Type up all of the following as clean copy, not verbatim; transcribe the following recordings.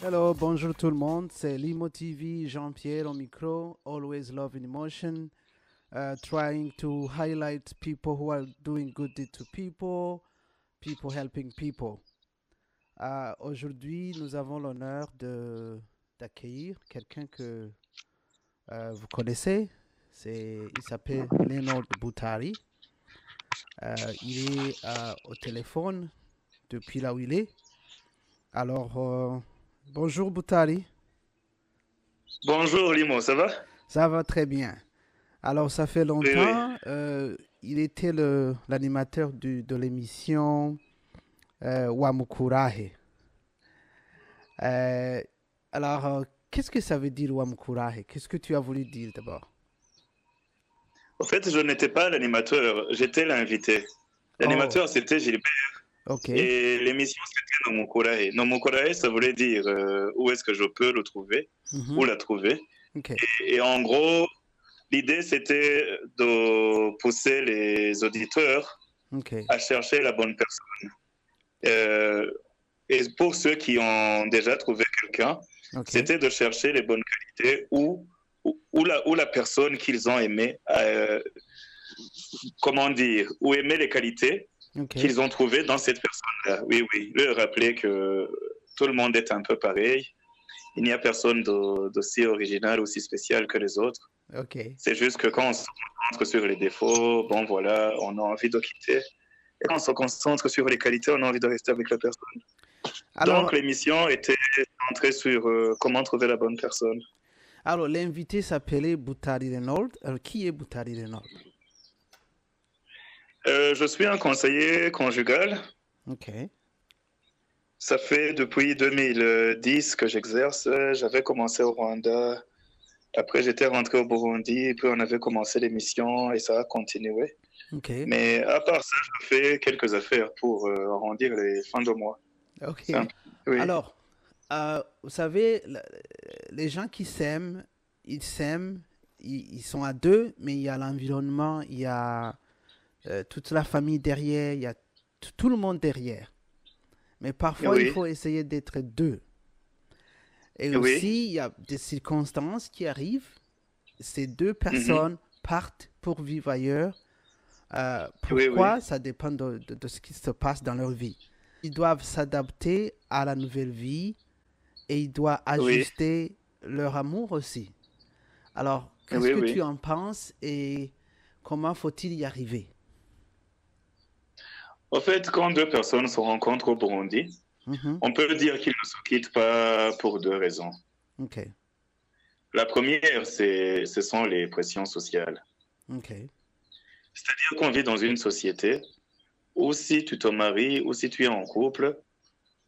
Hello, bonjour tout le monde, c'est Limo TV, Jean-Pierre au micro, always love in emotion, trying to highlight people who are doing good deed to people, people helping people. Aujourd'hui, nous avons l'honneur d'accueillir quelqu'un que vous connaissez, il s'appelle Leonard Boutari. Il est au téléphone depuis là où il est. Alors, bonjour Boutari. Bonjour Limo, ça va? Ça va très bien. Alors, ça fait Oui, oui. longtemps. Il était l'animateur de l'émission Wamukurahe. Euh, qu'est-ce que ça veut dire Wamukurahe? Qu'est-ce que tu as voulu dire d'abord? En fait, je n'étais pas l'animateur, j'étais l'invité. Oh, L'animateur, c'était Gilbert ok. et l'émission, c'était Nomukurahe. Nomukurahe, ça voulait dire où est-ce que je peux le trouver, Mhm. où la trouver. Ok. Et en gros, l'idée, c'était de pousser les auditeurs Ok. à chercher la bonne personne. Et pour ceux qui ont déjà trouvé quelqu'un, Ok. c'était de chercher les bonnes qualités ou la personne qu'ils ont aimée, comment dire, ou aimer les qualités Ok. qu'ils ont trouvées dans cette personne-là. Oui, oui, leur rappeler que tout le monde est un peu pareil. Il n'y a personne d'aussi original, aussi spécial que les autres. Ok. C'est juste que quand on se concentre sur les défauts, bon voilà, on a envie de quitter. Et quand on se concentre sur les qualités, on a envie de rester avec la personne. Alors, Donc l'émission était centrée sur comment trouver la bonne personne. alors l'invité s'appelait Boutari Renaud. Alors, qui est Boutari Renaud? Je suis un conseiller conjugal. Ok. Ça fait depuis 2010 que j'exerce. J'avais commencé au Rwanda. Après, j'étais rentré au Burundi. Et puis, on avait commencé l'émission et ça a continué. Ok. Mais à part ça, je fais quelques affaires pour arrondir les fins de mois. Ok. Oui. Alors, vous savez, les gens qui s'aiment, ils sont à deux, mais il y a l'environnement, il y a toute la famille derrière, il y a tout le monde derrière. Mais parfois, il Oui. faut essayer d'être deux. Et Oui. aussi, il y a des circonstances qui arrivent. Ces deux personnes partent pour vivre ailleurs. Pourquoi? Oui. Ça dépend de ce qui se passe dans leur vie. Ils doivent s'adapter à la nouvelle vie et ils doivent ajuster leur amour aussi. Alors, qu'est-ce que tu en penses et comment faut-il y arriver? En fait, quand deux personnes se rencontrent au Burundi, on peut dire qu'ils ne se quittent pas pour deux raisons. Ok. La première, ce sont les pressions sociales. Ok. C'est-à-dire qu'on vit dans une société où si tu te maries ou si tu es en couple,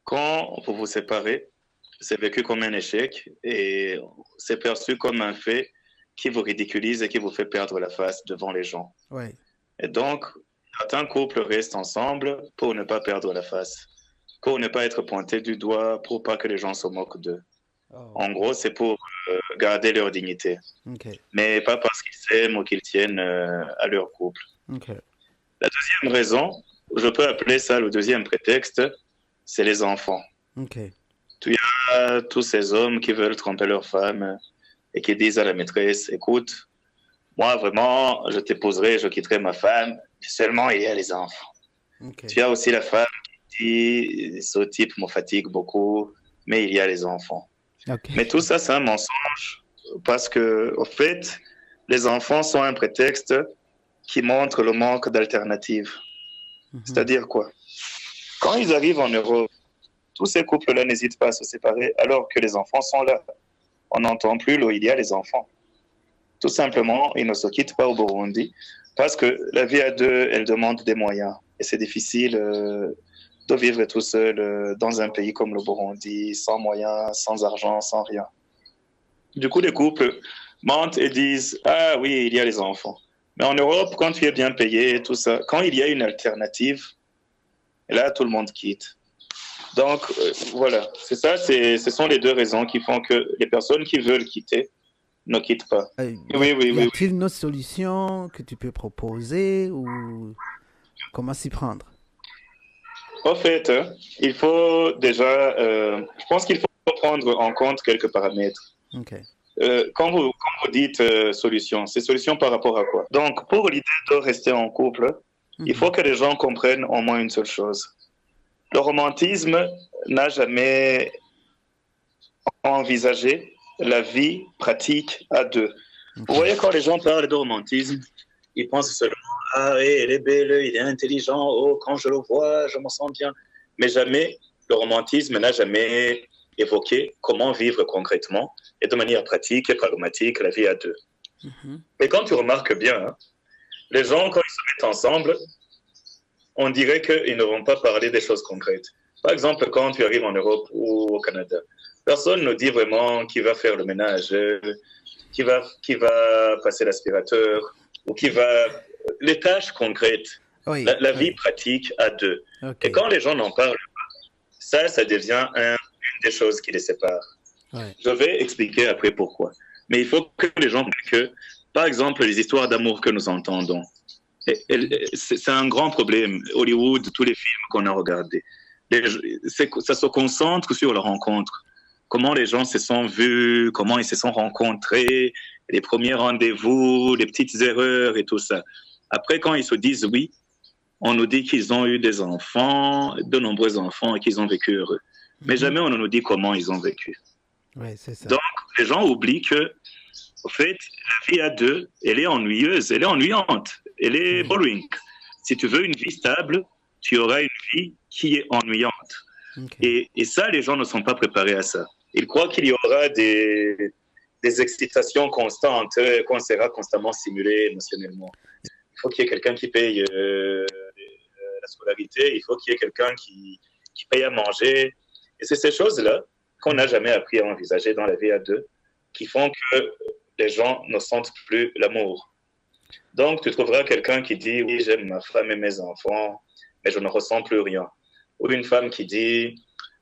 quand vous vous séparez, c'est vécu comme un échec et c'est perçu comme un fait qui vous ridiculise et qui vous fait perdre la face devant les gens. Ouais. Et donc, certains couples restent ensemble pour ne pas perdre la face, pour ne pas être pointés du doigt, pour pas que les gens se moquent d'eux. Oh. En gros, c'est pour garder leur dignité, Ok. mais pas parce qu'ils s'aiment ou qu'ils tiennent à leur couple. Ok. La deuxième raison, je peux appeler ça le deuxième prétexte, c'est les enfants. Ok. Tu as tous ces hommes qui veulent tromper leur femme et qui disent à la maîtresse, écoute, moi vraiment, je t'épouserai, je quitterai ma femme, mais seulement il y a les enfants. Ok. Tu as aussi la femme qui dit, ce type me fatigue beaucoup, mais il y a les enfants. Ok. Mais tout ça, c'est un mensonge parce que, au fait, les enfants sont un prétexte qui montre le manque d'alternatives. C'est-à-dire quoi? Quand ils arrivent en Europe, tous ces couples-là n'hésitent pas à se séparer alors que les enfants sont là. On n'entend plus il y a les enfants. Tout simplement, ils ne se quittent pas au Burundi parce que la vie à deux, elle demande des moyens. Et c'est difficile de vivre tout seul dans un pays comme le Burundi, sans moyens, sans argent, sans rien. Du coup, les couples mentent et disent « Ah oui, il y a les enfants ». Mais en Europe, quand tu es bien payé, tout ça, quand il y a une alternative, là, tout le monde quitte. Donc, voilà, c'est ça, ce sont les deux raisons qui font que les personnes qui veulent quitter ne quitte pas. Y Oui, oui, oui, a-t-il une autre solution que tu peux proposer ou comment s'y prendre? oui. En fait, il faut déjà, je pense qu'il faut prendre en compte quelques paramètres. Ok. Quand vous dites solution, c'est solution par rapport à quoi? Donc, pour l'idée de rester en couple, il faut Mhm. que les gens comprennent au moins une seule chose. Le romantisme n'a jamais envisagé la vie pratique à deux. Vous Ok. voyez, quand les gens parlent de romantisme, ils pensent seulement, ah, oui, elle est belle, il est intelligent, oh, quand je le vois, je me sens bien. Mais jamais, le romantisme n'a jamais évoqué comment vivre concrètement et de manière pratique et pragmatique la vie à deux. Mhm. Et quand tu remarques bien, hein, les gens, quand ils se mettent ensemble, on dirait qu'ils ne vont pas parler des choses concrètes. Par exemple, quand tu arrives en Europe ou au Canada, personne ne dit vraiment qui va faire le ménage, qui va passer l'aspirateur, ou qui va... Les tâches concrètes, Oui, la vie oui. pratique à deux. Ok. Et quand les gens n'en parlent, ça devient une des choses qui les séparent. Ouais. Je vais expliquer après pourquoi. Mais il faut que les gens comprennent que, par exemple, les histoires d'amour que nous entendons, c'est un grand problème. Hollywood, tous les films qu'on a regardés, ça se concentre sur la rencontre. Comment les gens se sont vus, comment ils se sont rencontrés, les premiers rendez-vous, les petites erreurs et tout ça. Après, quand ils se disent oui, on nous dit qu'ils ont eu des enfants, de nombreux enfants, et qu'ils ont vécu heureux. Mais Mhm. jamais on ne nous dit comment ils ont vécu. Ouais, c'est ça. Donc, les gens oublient que, en fait, la vie à deux, elle est ennuyeuse, elle est ennuyante, elle est Oui. boring. Si tu veux une vie stable, tu auras une vie qui est ennuyante. Ok. Et ça, les gens ne sont pas préparés à ça. Ils croient qu'il y aura des excitations constantes, qu'on sera constamment stimulé émotionnellement. Il faut qu'il y ait quelqu'un qui paye la scolarité, il faut qu'il y ait quelqu'un qui paye à manger. Et c'est ces choses-là qu'on n'a jamais appris à envisager dans la vie à deux, qui font que les gens ne sentent plus l'amour. Donc, tu trouveras quelqu'un qui dit, oui, j'aime ma femme et mes enfants, mais je ne ressens plus rien. Ou une femme qui dit,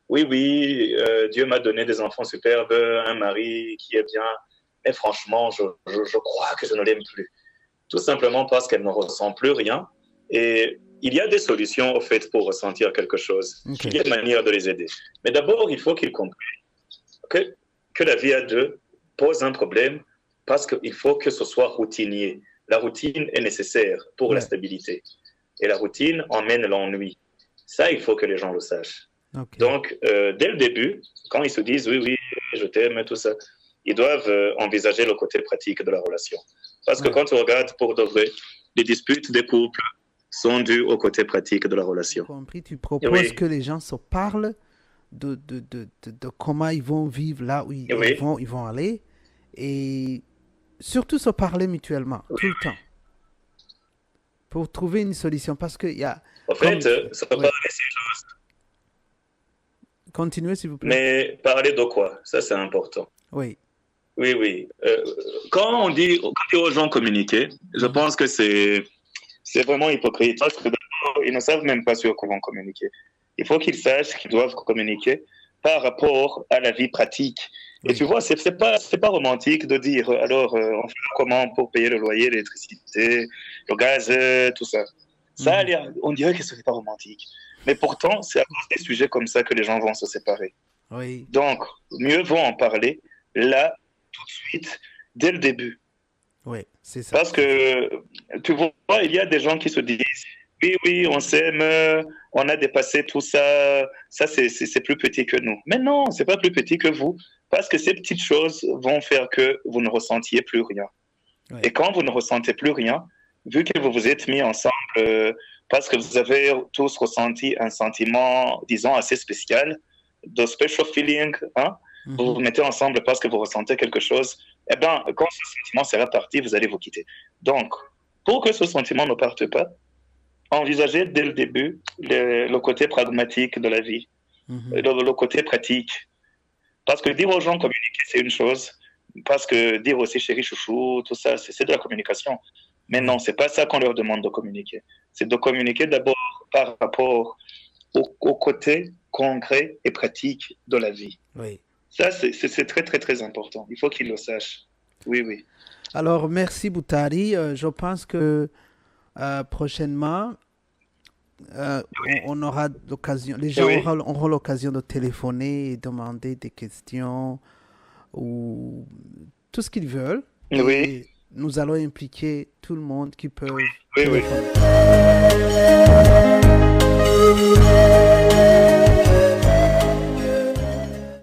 oui, oui, Dieu m'a donné des enfants superbes, un mari qui est bien, mais franchement, je crois que je ne l'aime plus. Tout simplement parce qu'elle ne ressent plus rien. Et il y a des solutions, au fait, pour ressentir quelque chose. Ok. Il y a des manières de les aider. Mais d'abord, il faut qu'ils comprennent que la vie à deux pose un problème parce qu'il faut que ce soit routinier. La routine est nécessaire pour la Ouais. stabilité. Et la routine emmène l'ennui. Ça, il faut que les gens le sachent. Ok. Donc, dès le début, quand ils se disent oui, oui, je t'aime, tout ça, ils doivent envisager le côté pratique de la relation. Parce que Ouais. quand tu regardes pour de vrai, les disputes des couples sont dues au côté pratique de la J'ai relation. compris. Tu Et proposes oui, que les gens se parlent de comment ils vont vivre là où et oui, ils vont aller et surtout se parler mutuellement oui. tout le temps pour trouver une solution parce qu'il y a En comme fait, ça peut oui, parler, continuez s'il vous plaît. mais parler de quoi? Ça, c'est important. Oui. Oui, oui. Quand on dit aux gens communiquer, je Mhm. pense que c'est vraiment hypocrite. Parce que d'abord, ils ne savent même pas sur quoi vont communiquer. Il faut qu'ils sachent qu'ils doivent communiquer par rapport à la vie pratique. Et tu Oui. vois, c'est pas romantique de dire alors on fait comment pour payer le loyer, l'électricité, le gaz, tout ça. Ça, Mhm. on dirait que ce n'est pas romantique. Mais pourtant, c'est à cause des sujets comme ça que les gens vont se séparer. Oui. Donc, mieux vaut en parler là, tout de suite, dès le début. Oui, c'est ça, Parce c'est ça. que, tu vois, il y a des gens qui se disent, oui, oui, on s'aime, on a dépassé tout ça, ça c'est plus petit que nous. Mais non, c'est pas plus petit que vous, parce que ces petites choses vont faire que vous ne ressentiez plus rien. Oui. Et quand vous ne ressentez plus rien, vu que vous vous êtes mis ensemble, parce que vous avez tous ressenti un sentiment, disons, assez spécial, de special feeling, hein, vous Mhm. vous mettez ensemble parce que vous ressentez quelque chose, eh bien, quand ce sentiment sera parti, vous allez vous quitter. Donc, pour que ce sentiment ne parte pas, envisagez dès le début le côté pragmatique de la vie, Mhm. le côté pratique. Parce que dire aux gens communiquer, c'est une chose. Parce que dire aussi chéri, chouchou, tout ça, c'est de la communication. Mais non, Oui. c'est pas ça qu'on leur demande de communiquer. C'est de communiquer d'abord par rapport au côté concret et pratique de la vie. Oui. Ça, c'est très, très, très important. Il faut qu'ils le sachent. Oui, oui. Alors, merci Boutari. Je pense que prochainement, on aura l'occasion, les gens Oui, auront l'occasion de téléphoner et demander des questions ou tout ce qu'ils veulent. oui, Et nous allons impliquer tout le monde qui peut oui, oui. téléphoner.